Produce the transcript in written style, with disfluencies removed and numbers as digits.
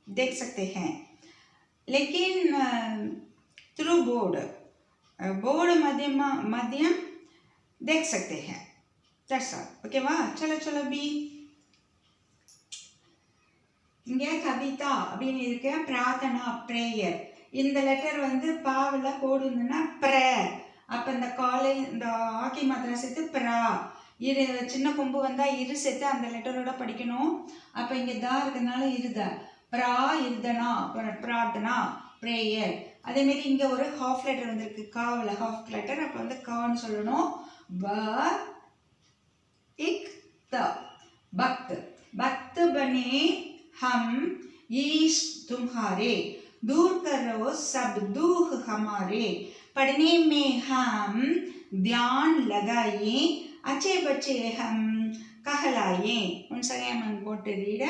देख सकते हैं, लेकिन थ्रू बोर्ड माध्यम देख सकते हैं. That's all. Okay வா? चलो बी. இங்கே கவிதா அப்படின்னு இருக்க பிரார்த்தனா ப்ரேயர். இந்த லெட்டர் வந்து பாவில் போடுதுன்னா ப்ரேயர். அப்போ இந்த ஆக்கி மாத்திரை சேர்த்து ப்ரா, இரு சின்ன கொம்பு வந்தால் இரு சேர்த்து அந்த லெட்டரோட படிக்கணும். அப்போ இங்கே தா இருக்கிறதுனால இருத ப்ரா இருதனா பிரார்த்தனா ப்ரேயர். அதேமாரி இங்கே ஒரு ஹாஃப் லெட்டர் வந்திருக்கு காவில் ஹாஃப் லெட்டர். அப்போ வந்து கான்னு சொல்லணும். ப இக் த பக்த். பக்த் பனே हम ईश तुम्हारे, दूर करो सब दुख हमारे, पढ़ने में हम ध्यान लगाए, अच्छे बच्चे हम कहलाए. Once again I'm going to read.